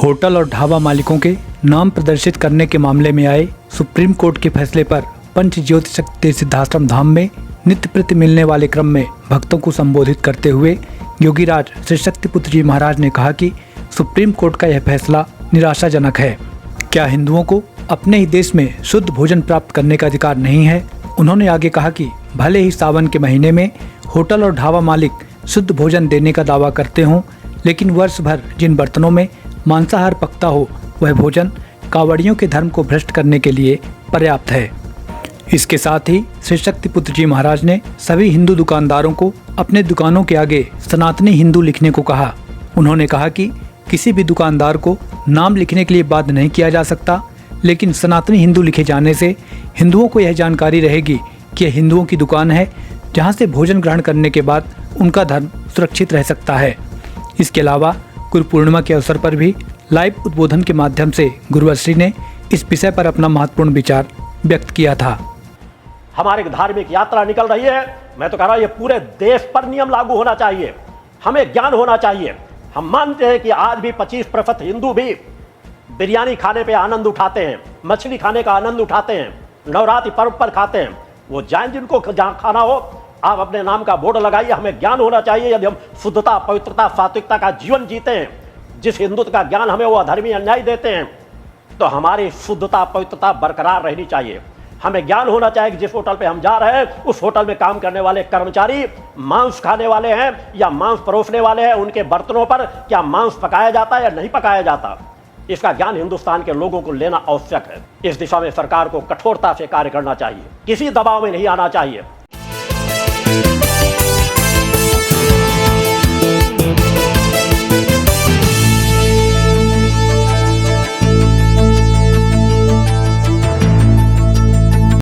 Hotel और ढाबा मालिकों के नाम प्रदर्शित करने के मामले में आए सुप्रीम कोर्ट के फैसले पर पंच ज्योति शक्ति सिद्धाश्रम धाम में नित्य प्रति मिलने वाले क्रम में भक्तों को संबोधित करते हुए योगीराज श्री शक्तिपुत्र जी महाराज ने कहा कि सुप्रीम कोर्ट का यह फैसला निराशाजनक है। क्या हिंदुओं को अपने ही देश में शुद्ध भोजन प्राप्त करने का अधिकार नहीं है? उन्होंने आगे कहा कि भले ही सावन के महीने में होटल और ढाबा मालिक शुद्ध भोजन देने का दावा करते हों, लेकिन वर्ष भर जिन बर्तनों में मांसाहार पकता हो वह भोजन कांवड़ियों के धर्म को भ्रष्ट करने के लिए पर्याप्त है। इसके साथ ही श्री शक्तिपुत्र जी महाराज ने सभी हिंदू दुकानदारों को अपने दुकानों के आगे सनातनी हिंदू लिखने को कहा। उन्होंने कहा कि किसी भी दुकानदार को नाम लिखने के लिए बाध्य नहीं किया जा सकता, लेकिन सनातनी हिंदू लिखे जाने से हिंदुओं को यह जानकारी रहेगी कि यह हिंदुओं की दुकान है जहां से भोजन ग्रहण करने के बाद उनका धर्म सुरक्षित रह सकता है। इसके अलावा गुरु पूर्णिमा के अवसर पर भी लाइव उद्बोधन के माध्यम से गुरुश्री ने इस विषय पर अपना महत्वपूर्ण विचार व्यक्त किया था। हमारी धार्मिक यात्रा निकल रही है। मैं तो कह रहा हूं ये पूरे देश पर नियम लागू होना चाहिए। हमें ज्ञान होना चाहिए। हम मानते हैं कि आज भी 25% हिंदू भी बिरयानी खाने पे आनंद उठाते हैं, मछली खाने का आनंद उठाते हैं, नवरात्रि पर्व पर खाते हैं। वो जाए जिनको जहाँ खाना हो, आप अपने नाम का बोर्ड लगाइए। हमें ज्ञान होना चाहिए। यदि हम शुद्धता, पवित्रता, सात्विकता का जीवन जीते हैं, जिस हिंदुत्व का ज्ञान हमें वो अधर्मी अन्याय देते हैं, तो हमारी शुद्धता, पवित्रता बरकरार रहनी चाहिए। हमें ज्ञान होना चाहिए कि जिस होटल पे हम जा रहे हैं उस होटल में काम करने वाले कर्मचारी मांस खाने वाले हैं या मांस परोसने वाले हैं, उनके बर्तनों पर क्या मांस पकाया जाता है या नहीं पकाया जाता, इसका ज्ञान हिंदुस्तान के लोगों को लेना आवश्यक है। इस दिशा में सरकार को कठोरता से कार्य करना चाहिए। किसी दबाव में नहीं आना चाहिए।